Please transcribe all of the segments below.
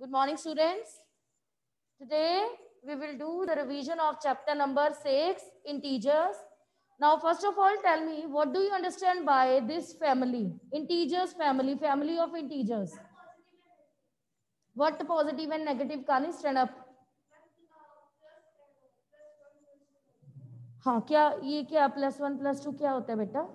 Good morning, students. Today we will do the revision of chapter number 6, integers. Now, first of all, tell me, what do you understand by this family? Integers family, family of integers. What positive and negative? Can you stand up? हाँ, क्या ये क्या +1 +2 क्या होता है बेटा?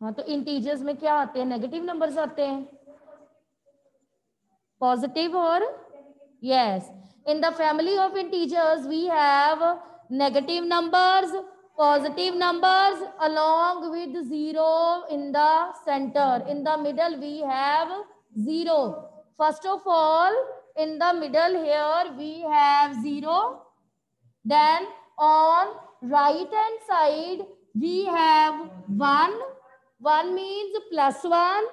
हाँ, तो इंटीजर्स में क्या आते हैं? नेगेटिव नंबर्स आते हैं, पॉजिटिव और yes. In the family of integers, we have negative numbers, positive numbers, along with 0 in the center. In the middle, we have 0. First of all, in the middle here, we have 0. Then on right hand side, we have 1. 1 means +1.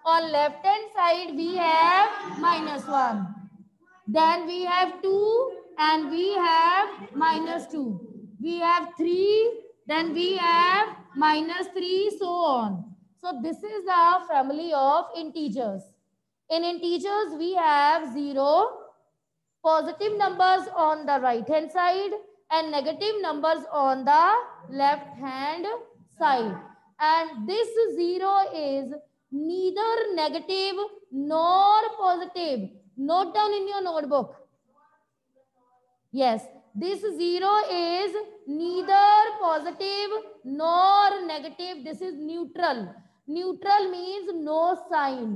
On left hand side, we have -1. Then we have 2 and we have -2. We have 3, then we have -3, so on. So this is the family of integers. In integers, we have 0, positive numbers on the right hand side and negative numbers on the left hand side. And this 0 is neither negative nor positive. Note down in your notebook. Yes, this 0 is neither positive nor negative. This is neutral. Neutral means no sign.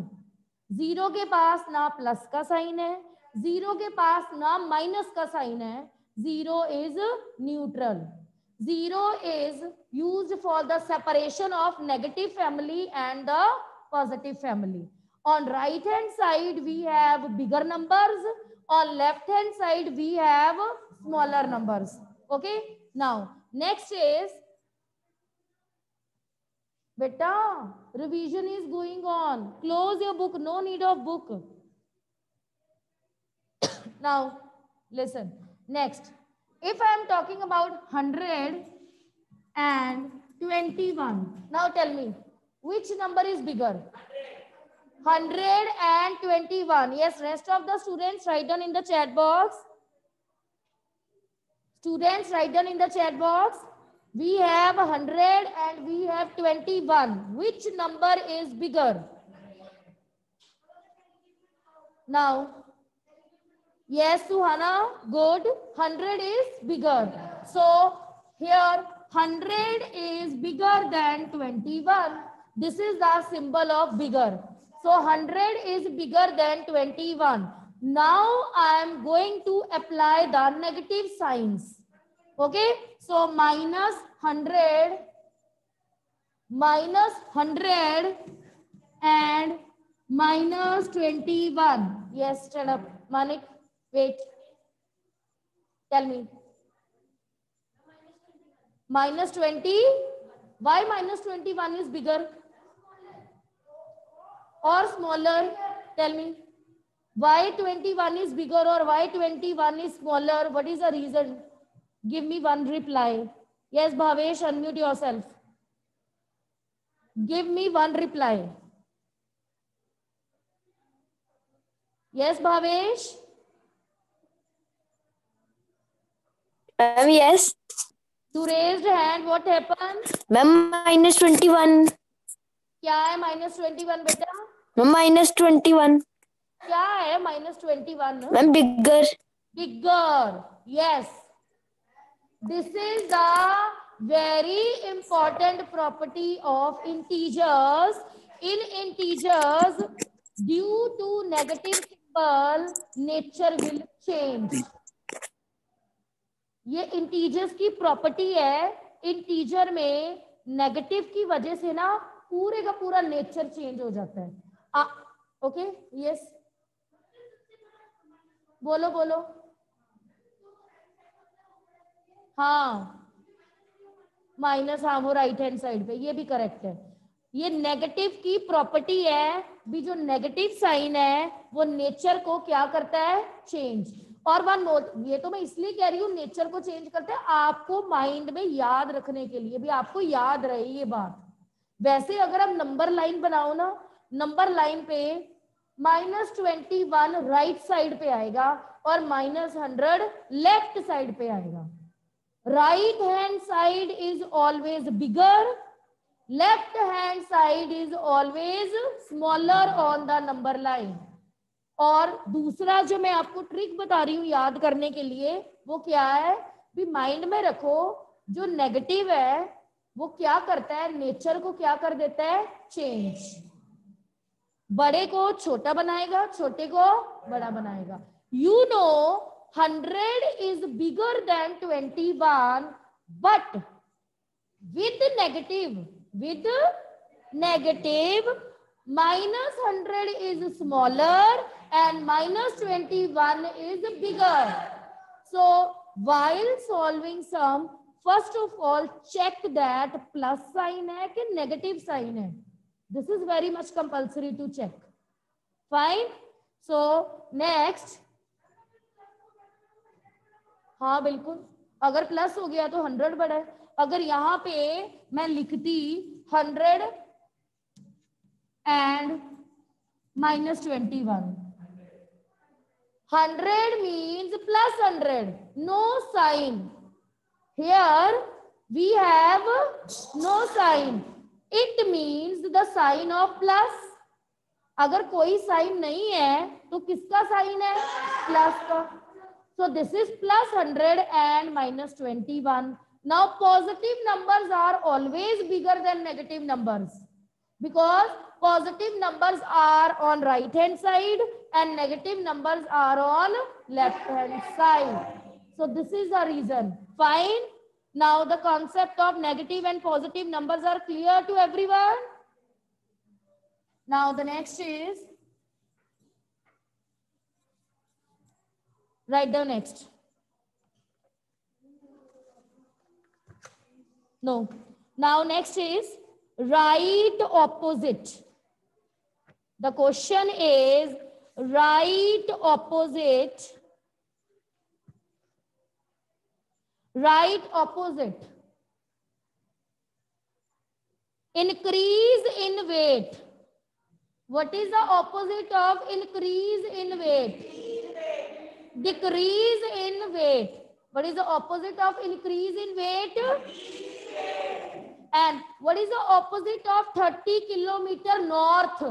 0 के पास ना plus का sign है, 0 के पास ना minus का sign है. 0 is neutral. 0 is used for the separation of negative family and the positive family. On right hand side, we have bigger numbers. On left hand side, we have smaller numbers. Okay. Now, next is, beta, revision is going on. Close your book. No need of book. Now, listen. Next, if I am talking about 121, now tell me, which number is bigger? 121. Yes, rest of the students write down in the chat box. Students write down in the chat box. We have 100 and we have 21. Which number is bigger? Now, yes, Suhana, good. 100 is bigger. So, here 100 is bigger than 21. This is the symbol of bigger. So 100 is bigger than 21. Now I am going to apply the negative signs. Okay. So -100 and -21. Yes, stand up. Manik, wait. Tell me. -20. Why -21 is bigger or smaller? Tell me. Why 21 is bigger or why 21 is smaller? What is the reason? Give me one reply. Yes, Bhavesh, unmute yourself. Give me one reply. Yes, Bhavesh. Yes. To raised hand, what happened? Ma'am, -21. क्या है -21 बेटा? Ma'am, -21. क्या है -21? Ma'am, bigger. Bigger. Yes. This is the very important property of integers. In integers, due to negative symbol, nature will change. ये integers की property है. Integer में negative की वजह से ना पूरे का पूरा नेचर चेंज हो जाता है. ओके, यस, बोलो बोलो. हाँ, माइनस, हाँ वो राइट हैंड साइड पे, ये भी करेक्ट है. ये नेगेटिव की प्रॉपर्टी है. भी जो नेगेटिव साइन है वो नेचर को क्या करता है? चेंज. और वन मोर, ये तो मैं इसलिए कह रही हूँ नेचर को चेंज करते हैं आपको माइंड में याद रखने के लिए, भी आपको याद रहे ये बात। वैसे अगर आप नंबर लाइन बनाओ ना, नंबर लाइन पे -21 राइट साइड पे आएगा और -100 लेफ्ट साइड पे आएगा। Right hand side is always bigger, left hand side is always smaller on the number line. और दूसरा जो मैं आपको ट्रिक बता रही हूँ याद करने के लिए, वो क्या है, भी माइंड में रखो, जो नेगेटिव है वो क्या करता है, नेचर को क्या कर देता है, चेंज। बड़े को छोटा बनाएगा, छोटे को बड़ा बनाएगा। You know 100 is bigger than 21, but with negative -100 is smaller and -21 is bigger. So while solving sum, first of all check that plus sign है कि negative sign है. This is very much compulsory to check. Fine. So next, हाँ बिल्कुल, अगर plus हो गया तो 100 बड़ा है। अगर यहाँ पे मैं लिखती 100 and -21, 100 means plus 100, no sign. Here we have no sign. It means the sign of plus. अगर कोई साइन नहीं है तो किसका साइन है, प्लस का। So this is plus 100 and -21. Now positive numbers are always bigger than negative numbers because positive numbers are on right hand side and negative numbers are on left hand side. So this is the reason. Fine. Now the concept of negative and positive numbers are clear to everyone. Now the next is, write down next. No. Now next is write opposite. The question is write opposite. Write opposite. Increase in weight. What is the opposite of increase in weight? Decrease in weight. What is the opposite of increase in weight? And what is the opposite of 30 kilometer north?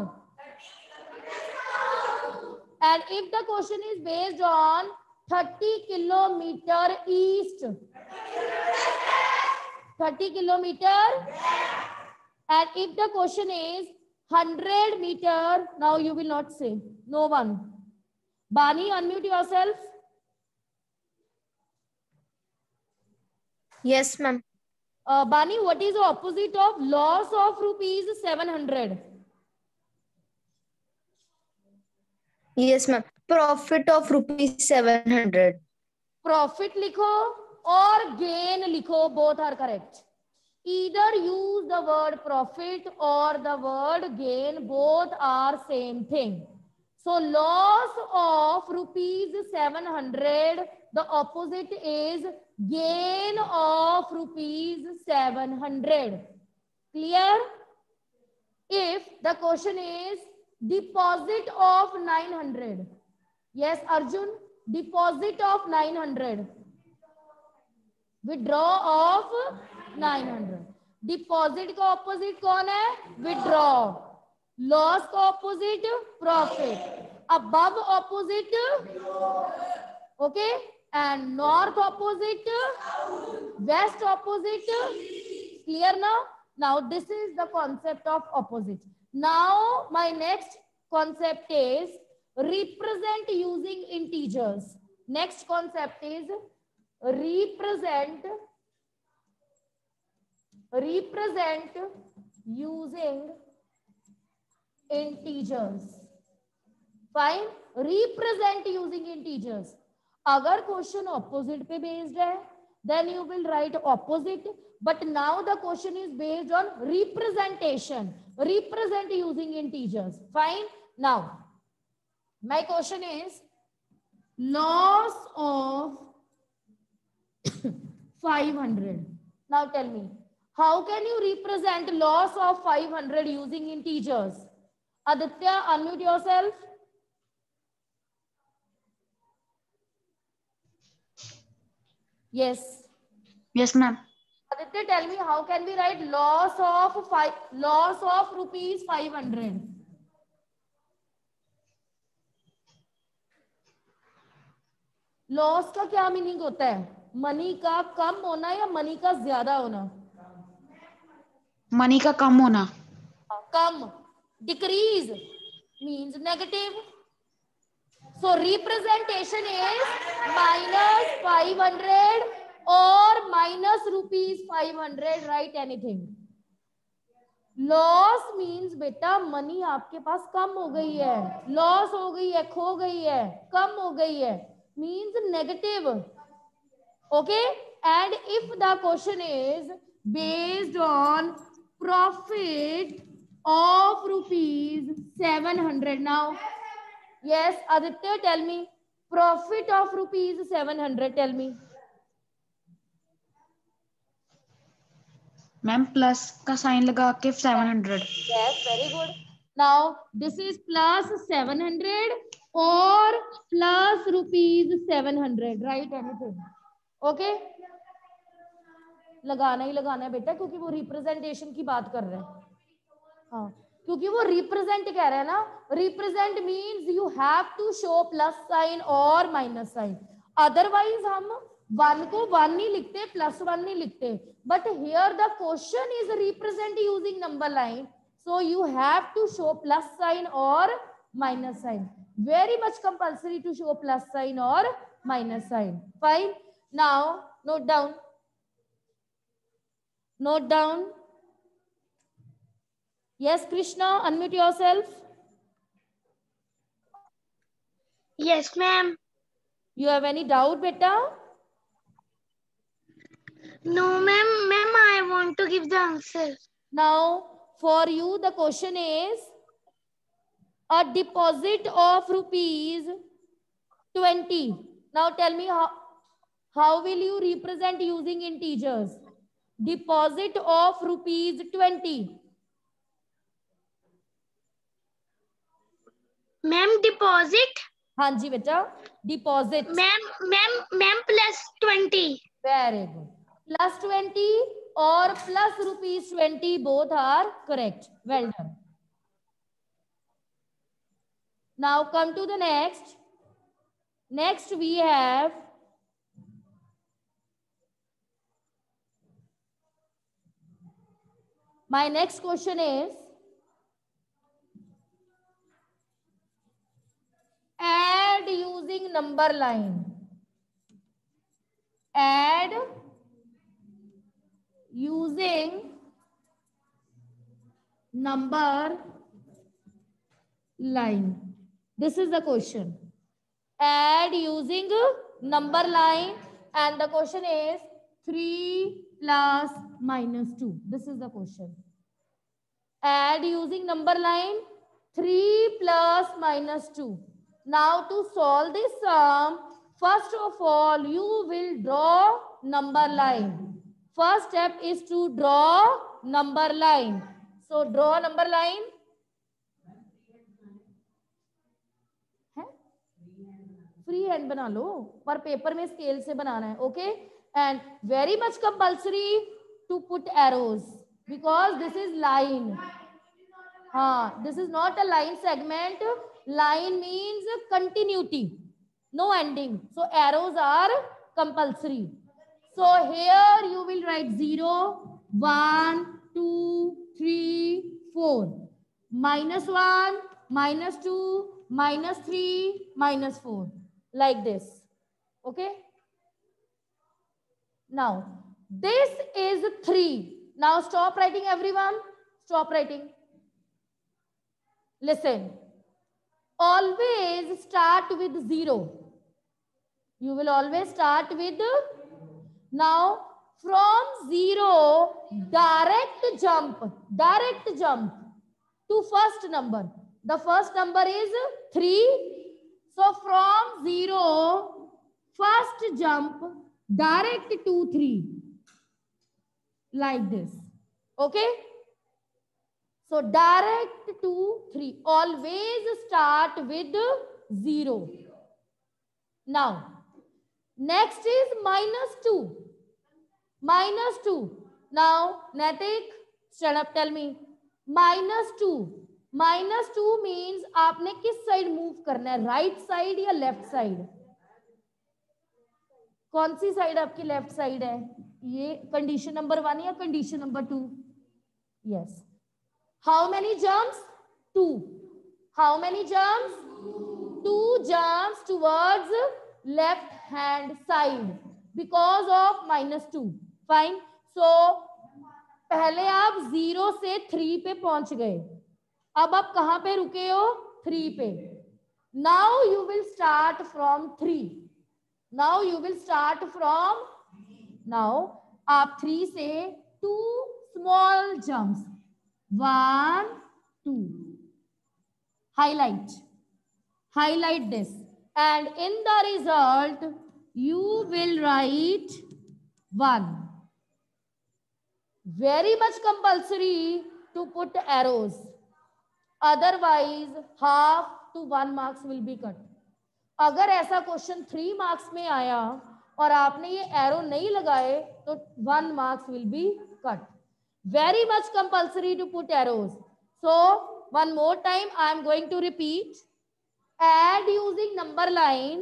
And if the question is based on 30 kilometer east, 30 kilometer, and if the question is 100 meter, now you will not say, no one. Bani, unmute yourself. Yes, ma'am. Bani, what is the opposite of loss of rupees 700? Yes, ma'am. Profit of rupees 700. Profit लिखो और gain लिखो, both are correct. Either use the word profit or the word gain, both are same thing. So loss of rupees 700, the opposite is gain of rupees 700. Clear? If the question is deposit of 900, yes Arjun, deposit of 900, withdraw of 900. Deposit का opposite कौन है, withdraw. Loss का opposite profit. Above opposite, okay, and north opposite, west opposite. Clear now? Now this is the concept of opposite. Now my next concept is represent using integers. Next concept is represent using integers. Fine. Represent using integers. अगर question opposite पे based है then you will write opposite, but now the question is based on representation. Represent using integers. Fine. Now my question is, loss of 500. Now tell me, how can you represent loss of 500 using integers? Aditya, unmute yourself. Yes. Yes, ma'am. Aditya, tell me, how can we write loss of rupees 500? Loss का क्या meaning होता है? Money का कम होना या money का ज्यादा होना? मनी का कम होना. कम. Decrease means negative. So representation is minus 500 or minus rupees 500. Write anything. Loss means बेटा मनी आपके पास कम हो गई है, लॉस हो गई है, खो गई है, कम हो गई है, means negative. Okay. And if the question is based on profit of rupees 700. Now yes Aditya, tell me profit of rupees 700. Tell me. Ma'am plus का साइन लगा के 700. Yes, very good. Now this is plus 700 or plus rupees 700. Write anything. Okay. लगाना ही लगाना है बेटा, क्योंकि वो representation की बात कर रहे हैं. हाँ, क्योंकि वो रिप्रेजेंट कह रहे हैं ना. Represent means you have to show plus sign और माइनस साइन. अदरवाइज हम 1 को 1 नहीं लिखते, प्लस 1 नहीं लिखते. But here the question is represent using number line, so you have to show plus sign और minus sign. Very much compulsory to show plus sign और minus sign. Fine. Now note down. Note down. Yes, Krishna, unmute yourself. Yes, ma'am. You have any doubt, beta? No, ma'am. Ma'am, I want to give the answer. Now, for you, the question is a deposit of rupees 20. Now, tell me how will you represent using integers? Deposit of rupees 20. Ma'am, deposit. हाँ जी बेटा, deposit. Ma'am, plus 20. Very good. Plus 20 or plus rupees 20, both are correct. Well done. Now come to the next. Next we have my next question is add using number line. Add using number line. This is the question. Add using number line, and the question is 3 plus minus 2. This is the question. Add using number line 3 plus minus 2. Now to solve this sum, first of all you will draw number line. First step is to draw number line. So draw number line. Free hand बना लो, पर paper में scale से बनाना है. Okay. And very much compulsory to put arrows because this is line. हाँ, this is not a line segment. Line means continuity, no ending. So arrows are compulsory. So here you will write 0, 1, 2, 3, 4, -1, -2, -3, -4. Like this. Okay. Now this is 3. Now stop writing, everyone. Stop writing. Listen. Always start with 0. You will always start with. Now from 0 direct jump to first number. The first number is 3. So from 0, first jump direct to 3, like this. Okay, so direct to 3, always start with 0. Now next is -2. -2. Now Naitik, stand up, tell me. -2. -2 means आपने किस side move करना है, right side या left side? कौन सी side आपकी left side है? ये कंडीशन नंबर 1 या condition number 2? Yes. How many jumps? 2. How many jumps? 2 jumps towards left hand side because of -2. Fine. So पहले आप 0 से 3 पे पहुंच गए, अब आप कहां पे रुके हो? 3 पे. Now you will start from 3. Now you will start from, now आप 3 से 2 small jumps, 1 2. Highlight this, and in the result you will write 1. Very much compulsory to put arrows, otherwise half to 1 marks will be cut. अगर ऐसा question 3 marks में आया और आपने ये arrow नहीं लगाए तो 1 marks will be cut. Very much compulsory to put arrows. So one more time I am going to repeat. Add using number line.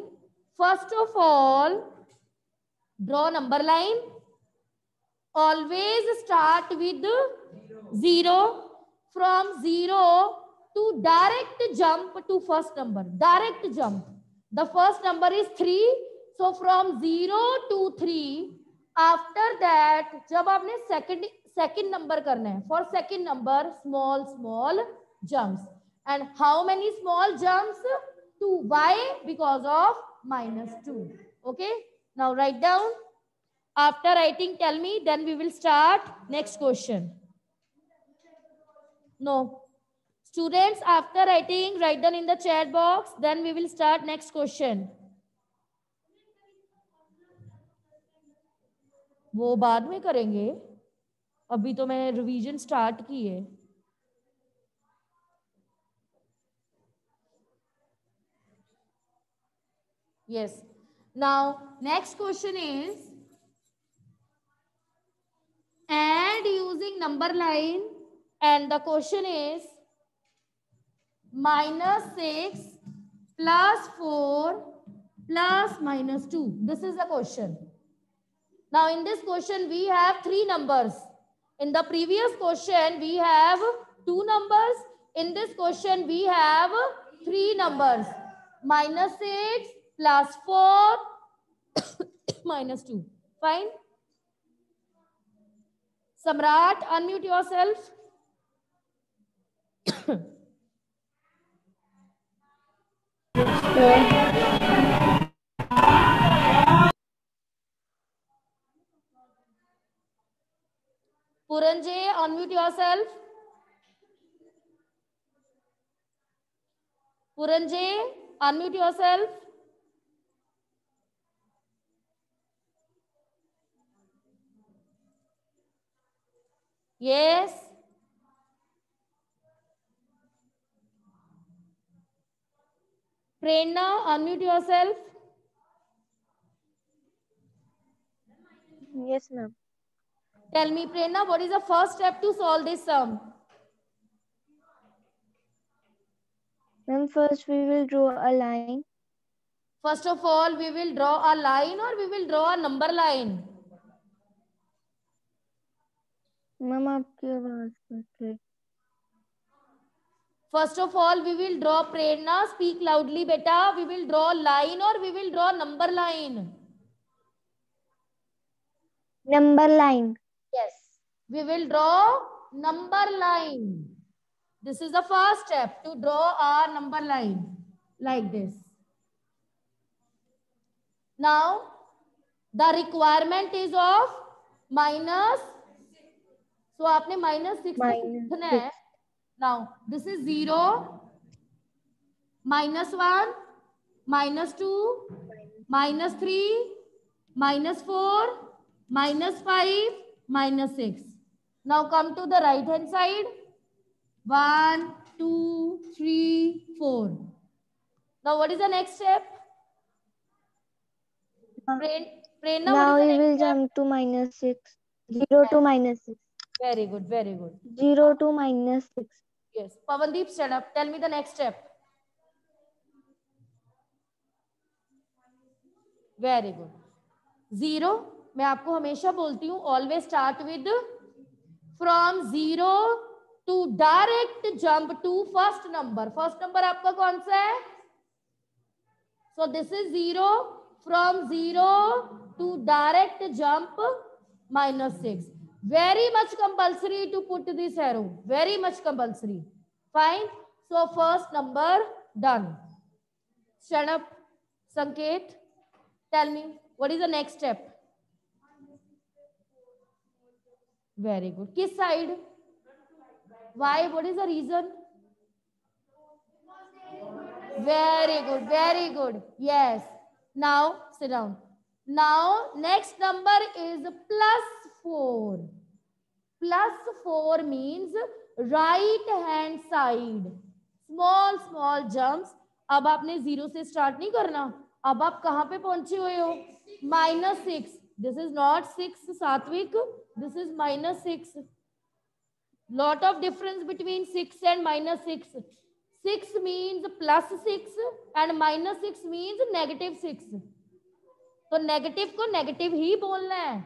First of all, draw number line. Always start with 0. From 0 to direct jump to first number. Direct jump. The first number is 3. So from 0 to 3. After that, जब आपने second number करना है, for second number small jumps. And how many small jumps? 2. Why? Because of -2. Okay. Now write down. After writing, tell me. Then we will start next question. No. Students, after writing, write down in the chat box. Then we will start next question. वो बाद में करेंगे, अभी तो मैंने revision start की है. Yes. Now next question is add using number line, and the question is -6 plus 4 plus -2. This is the question. Now in this question we have 3 numbers. In the previous question we have 2 numbers. In this question we have 3 numbers. -6 plus 4 -2. Fine. Samrat, unmute yourself. Puranjay, unmute yourself. Puranjay, unmute yourself. Yes. Prerna, unmute yourself. Yes, ma'am. Tell me, Prerna, what is the first step to solve this sum? Ma'am, first we will draw a line. First of all, we will draw a line or we will draw a number line? Ma'am, आपकी आवाज cut रही. First of all, we will draw, Prerna, speak loudly, beta. We will draw line or we will draw number line? Number line. Yes. We will draw number line. This is the first step, to draw a number line like this. Now, the requirement is of minus. So आपने -6 लिखना है. Now this is 0, -1, -2, -3, -4, -5, -6. Now come to the right hand side. 1, 2, 3, 4. Now what is the next step? Prerna, what Now is the we next will step? jump to -6. 0 to -6. Very good, very good. 0 to -6. Yes. Pavandeep, stand up. Tell me the next step. Very good. 0, मैं आपको हमेशा बोलती हूँ always start with from 0 to direct jump to first number. First number आपका कौन सा है? So this is 0. From 0 to direct jump -6. Very much compulsory to put this arrow. Very much compulsory. Fine. So first number done. Stand up. Sanket, tell me what is the next step? Very good. Kiss side? Why? What is the reason? Very good. Very good. Yes. Now sit down. Now next number is +4. +4 means right hand side. Small jumps. अब आपने 0 से start नहीं करना. अब आप कहां पे पहुंचे हुए हो? -6. This is not 6, Satvik. This is -6. Lot of difference between 6 and -6. 6 means +6 and -6 means -6. तो नेगेटिव को नेगेटिव ही बोलना है.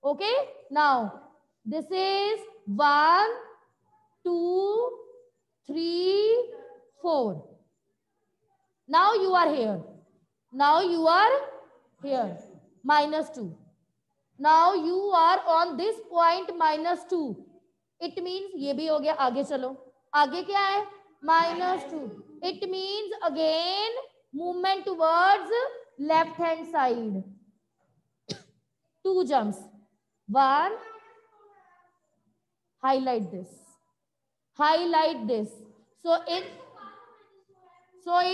Okay, now this is 1, 2, 3, 4. Now you are here. Now you are here. -2. Now you are on this point -2. It means ये भी हो गया. आगे चलो. आगे क्या है? -2. It means again movement towards left hand side. 2 jumps. 1. Highlight this. Highlight this. So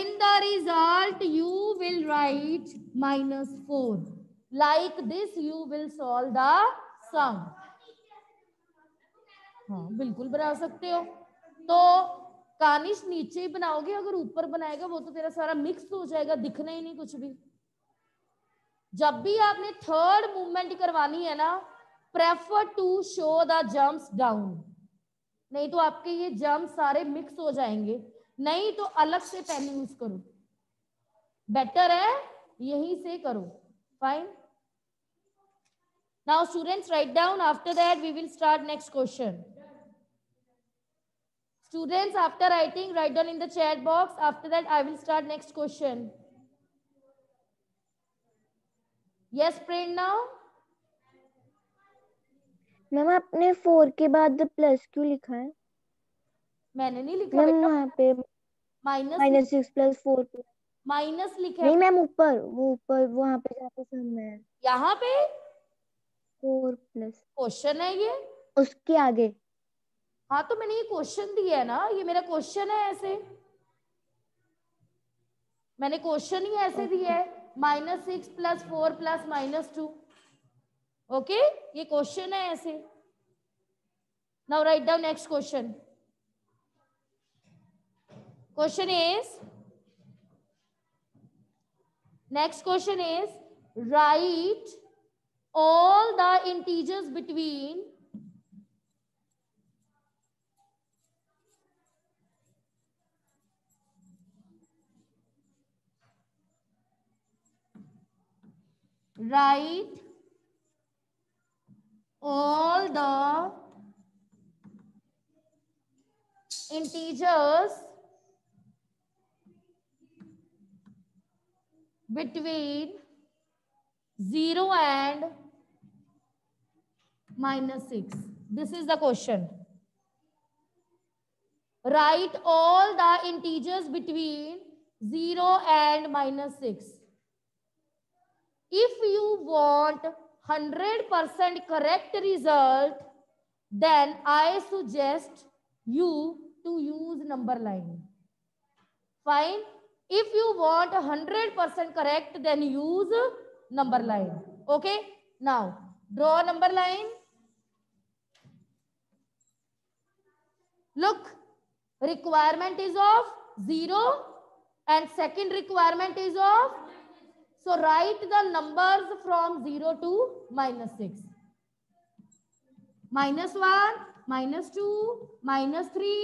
in the result you will write -4. Like this you will solve the sum. हाँ बिल्कुल बना सकते हो. तो कानिश नीचे ही बनाओगे. अगर ऊपर बनाएगा वो तो तेरा सारा मिक्स हो जाएगा, दिखना ही नहीं कुछ भी. जब भी आपने थर्ड मूवमेंट करवानी है ना, prefer to show the jumps down. नहीं तो आपके ये जंप सारे मिक्स हो जाएंगे. नहीं तो अलग से पेन यूज करो. बेटर है यहीं से करो. Fine. Now students write down. After that we will start next question. Students, after writing, write down in the chat box. After that, I will start next question. Yes, Prerna? Ma'am आपने 4 के बाद plus क्यों लिखा है? मैंने नहीं लिखा ma'am बेटा. वहाँ पे -6 + 4 माइनस लिखा नहीं है. मैम ऊपर वहाँ पे जहाँ पे सम है यहाँ पे 4 प्लस क्वेश्चन है ये. उसके आगे. हाँ तो मैंने ये क्वेश्चन दिया है ना. ये मेरा क्वेश्चन है. ऐसे मैंने क्वेश्चन ही ऐसे दिया है. -6 + 4 + -2. ओके, ये क्वेश्चन है ऐसे. Now write down next question. Question is, next question is, write all the integers between write all the integers between 0 and -6. This is the question. Write all the integers between 0 and -6. If you want 100% correct result, then I suggest you to use number line. Fine. If you want 100% correct, then use number line. Okay. Now draw number line. Look, requirement is of 0 and second requirement is of. So write the numbers from 0 to -6. -1, -2, -3,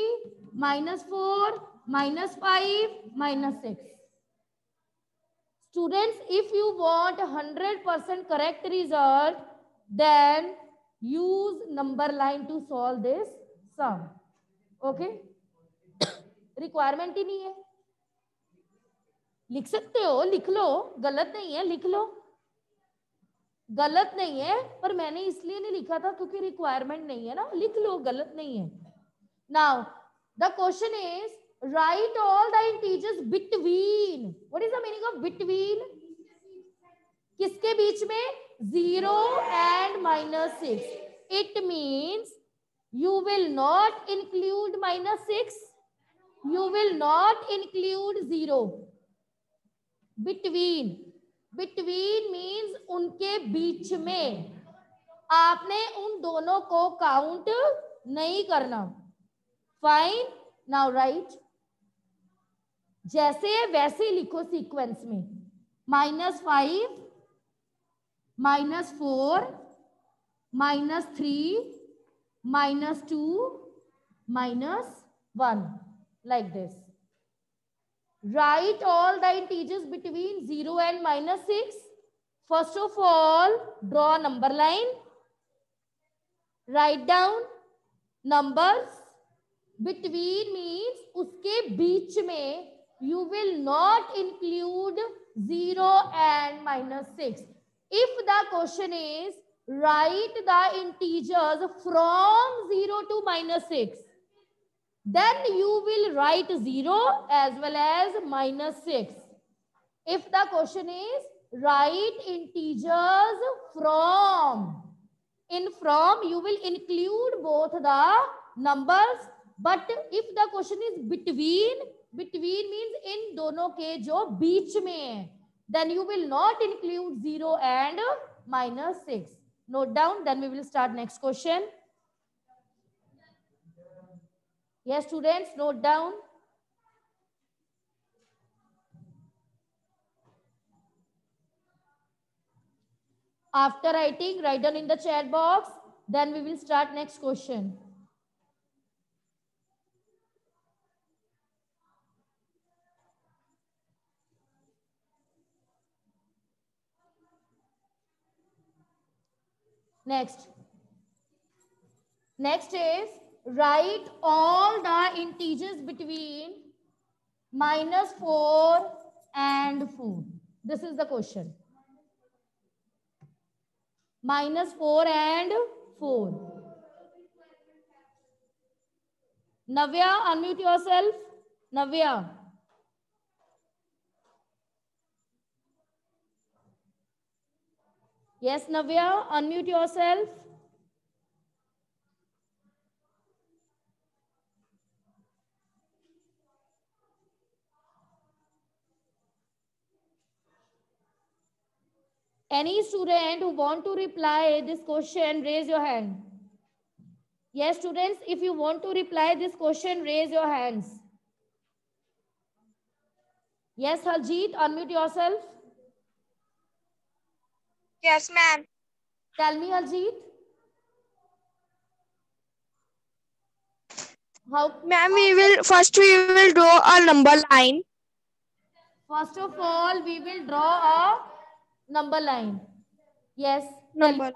-4, -5, -6. Students, if you want 100% correct result, then use number line to solve this sum. Okay? Requirement ही नहीं है, लिख सकते हो, लिख लो, गलत नहीं है, लिख लो, गलत नहीं है, पर मैंने इसलिए नहीं लिखा था क्योंकि रिक्वायरमेंट नहीं है ना, लिख लो, गलत नहीं है. Now the question is write all the integers between. What is the meaning of between? किसके बीच में? 0 and -6. It means you will not include -6. You will not include 0. Between. Between means उनके बीच में. आपने उन दोनों को काउंट नहीं करना. Fine. Now write. जैसे है वैसे लिखो सीक्वेंस में. -5, -4, -3, -2, -1, like this. Write all the integers between 0 and -6. First of all, draw a number line. Write down numbers. Between means उसके बीच में. You will not include 0 and -6. If the question is write the integers from 0 to -6, then you will write 0 as well as -6. If the question is write integers from, in from you will include both the numbers. But if the question is between, between means इन दोनों के जो बीच में है, then you will not include 0 and -6. Note down, then we will start next question. Yes, students, note down. After writing, write down in the chat box. Then we will start next question. Next. Next is write all the integers between -4 and 4. This is the question. -4 and 4. Navya, unmute yourself. Navya. Yes, Navya, unmute yourself. Any student who want to reply this question, raise your hand. Yes, students, if you want to reply this question, raise your hands. Yes, Harjeet, unmute yourself. Yes, ma'am. Tell me, Harjeet. How? Ma'am, we will draw a number line. First of all, we will draw a number line. Yes. Number.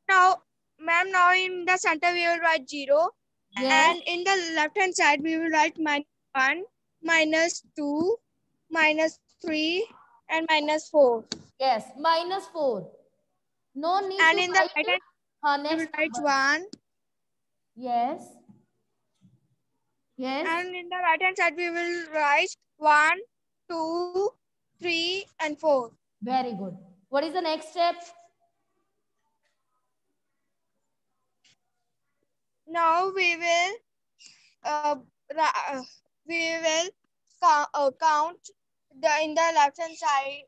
Now, ma'am, now in the center we will write 0. Yes. And in the left hand side we will write -1, -2, -3, and -4. Yes, -4. No need And to in the write. right hand we will Next write number. 1. Yes. Yes. And in the right hand side we will write 1, 2, 3, and 4. Very good. What is the next step? Now we will count in the left hand side.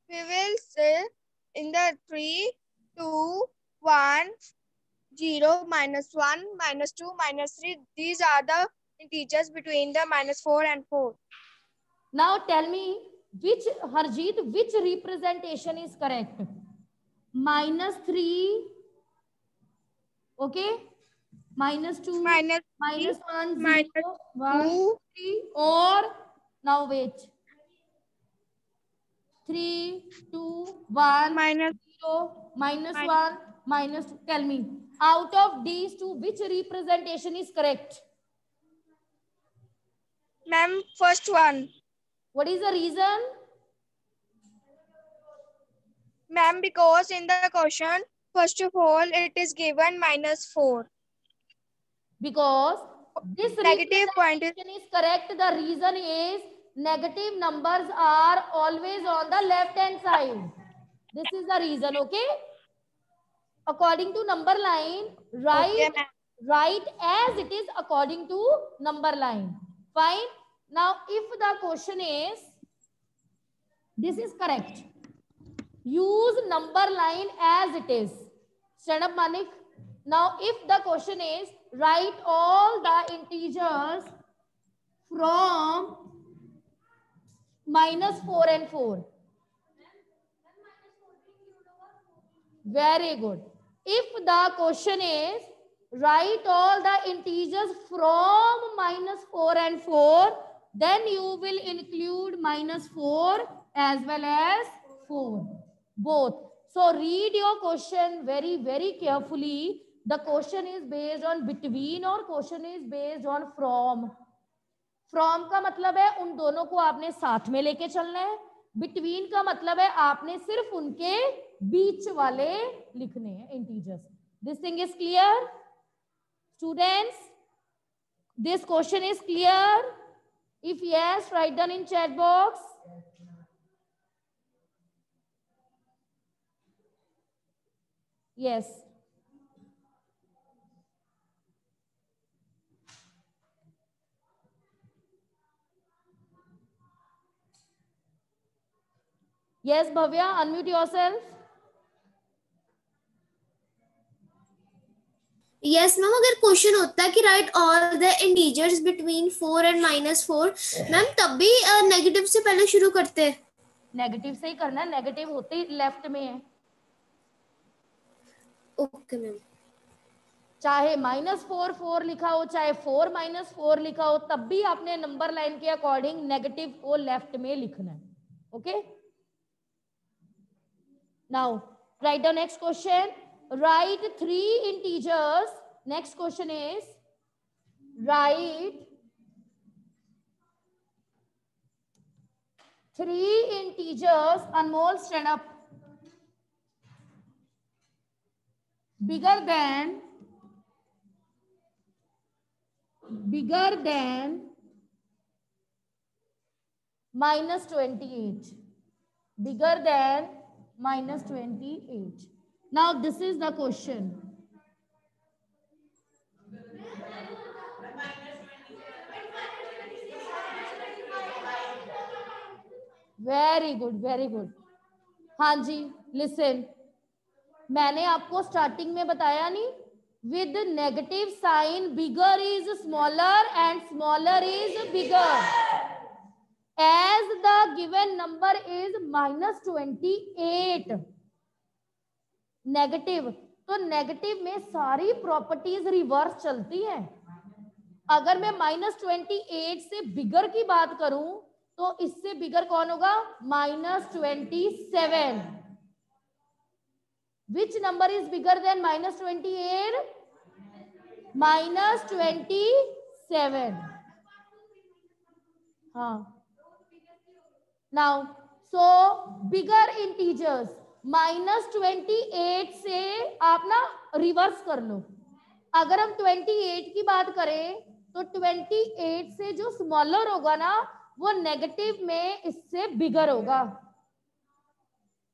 We will say in the 3, 2, 1, 0, -1, -2, -3. These are the integers between the -4 and 4. Now tell me which, Harjeet, which representation is correct? -3, okay, -2, -3, -1, minus 0, 1, 2, 3, or now wait, 3, 2, 1, minus 0, -1, -2. Tell me, out of these two, which representation is correct? ma'am, first one. What is the reason? Ma'am, because in the question, first of all, it is given -4. Because this Negative point is representation is correct. The reason is negative numbers are always on the left hand side. This is the reason, okay? According to number line, okay, ma'am. write as it is according to number line. Fine. Now, if the question is, this is correct. Use number line as it is. Stand up, Manik. Now, if the question is, write all the integers from -4 and 4. Very good. If the question is, write all the integers from -4 and 4, then you will include -4 as well as 4. Both. So read your question very, very carefully. The question is based on between or question is based on from. From का मतलब है उन दोनों को आपने साथ में लेके चलना है. Between का मतलब है आपने सिर्फ उनके बीच वाले लिखने हैं integers. This thing is clear? Students, this question is clear? If yes, write down in chat box. Yes. Yes, Bhavya, unmute yourself. Yes ma'am, अगर क्वेश्चन होता है कि right all the integers between 4 and -4, ma'am तब भी negative से पहले शुरू करते हैं. नेगेटिव से ही करना है, नेगेटिव होते ही लेफ्ट में है. Okay ma'am. चाहे -4 4 लिखा हो, चाहे 4 -4 लिखा हो, तब भी आपने नंबर लाइन के अकॉर्डिंग नेगेटिव को लेफ्ट में लिखना है. Okay, now right the next question. Write 3 integers. Next question is, write 3 integers. Anmol, stand up. Bigger than -28. Bigger than -28. Now this is the question. Very good, very good. हाँ जी, listen. मैंने आपको starting में बताया नहीं, with negative sign bigger is smaller and smaller is bigger. As the given number is -28. Negative, तो negative में सारी properties reverse चलती हैं. अगर मैं -28 से बिगर की बात करूं तो इससे बिगर कौन होगा? -27. Which number is bigger than -28? -27. हाँ, नाउ सो बिगर इंटीजर्स -28 से आप ना रिवर्स कर लो. अगर हम 28 की बात करें तो 28 से जो स्मॉलर होगा ना वो नेगेटिव में इससे बिगर होगा.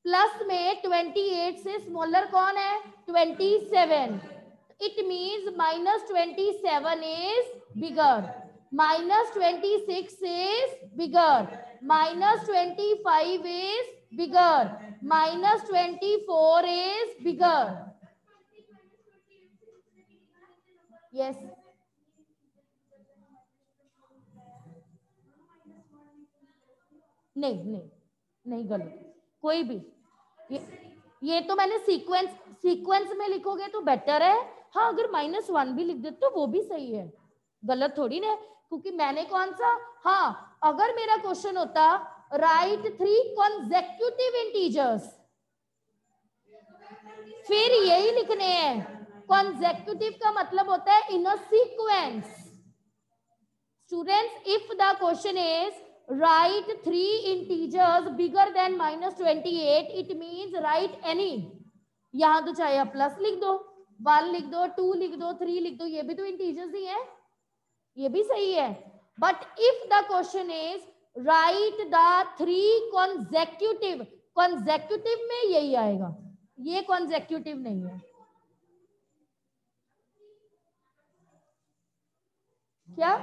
प्लस में 28 से स्मॉलर कौन है? 27. It means -27 is bigger. -26 is bigger, -25 is bigger, -24 is bigger. Yes. नहीं गलत कोई भी। ये तो मैंने सीक्वेंस में लिखोगे तो बेटर है। हाँ, अगर -1 भी लिख देते तो वो भी सही है, गलत थोड़ी ना, क्योंकि मैंने कौन सा, हाँ, अगर मेरा क्वेश्चन होता राइट 3 consecutive इंटीजर्स, फिर यही लिखने हैं। consecutive का मतलब होता है in a sequence. Students, if the question is write 3 integers bigger than -28, it means write any। यहां तो चाहे आप प्लस लिख दो, 1 लिख दो, 2 लिख दो, 3 लिख दो, ये भी तो इंटीजर्स ही है, ये भी सही है। But if the question is right the 3 consecutive, consecutive में यही आएगा, ये consecutive नहीं है। क्या?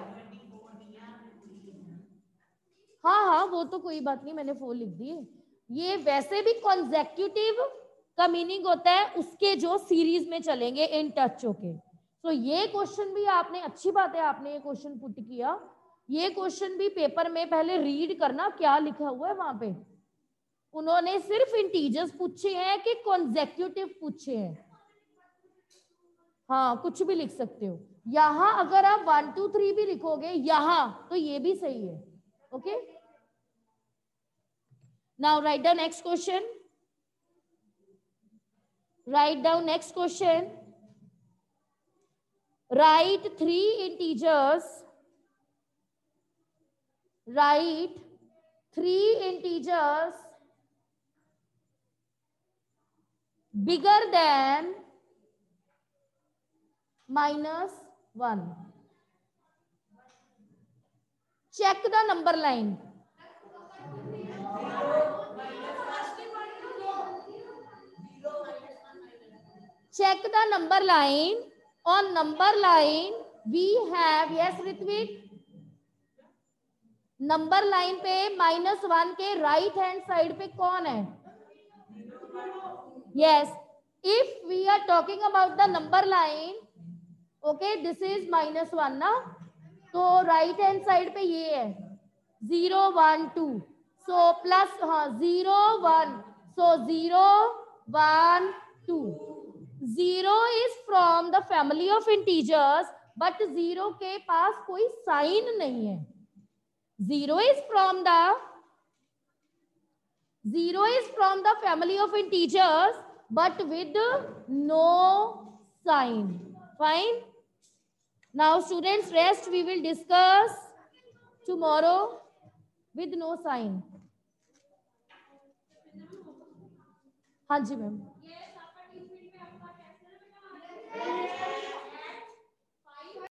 हाँ, वो तो कोई बात नहीं, मैंने 4 लिख दिए। ये वैसे भी consecutive का मीनिंग होता है उसके जो सीरीज में चलेंगे इन टच होके। तो ये क्वेश्चन भी आपने, अच्छी बात है आपने ये क्वेश्चन पुट किया। ये क्वेश्चन भी पेपर में पहले रीड करना क्या लिखा हुआ है वहां पे। उन्होंने सिर्फ इंटीजर्स पूछे हैं कि consecutive पूछे हैं। हाँ, कुछ भी लिख सकते हो। यहाँ अगर आप 1 2 3 भी लिखोगे यहाँ, तो ये भी सही है। Okay, now write the next question. Write down next question. Write 3 integers. Write 3 integers bigger than -1. Check the number line. Check the number line. On number line we have, yes Ritvik, number line पे -1 के right hand side पे कौन है? Yes, if we are talking about the number line, okay, this is -1 ना, तो right hand side पे ये है 0 1 2, सो प्लस, हाँ 0 1, सो 0 1 2। 0 is from the family of integers, but 0 के पास कोई साइन नहीं है। 0 is from the family of integers, but with no sign. Fine. Now students, rest we will discuss tomorrow with no sign. हाँ जी ma'am.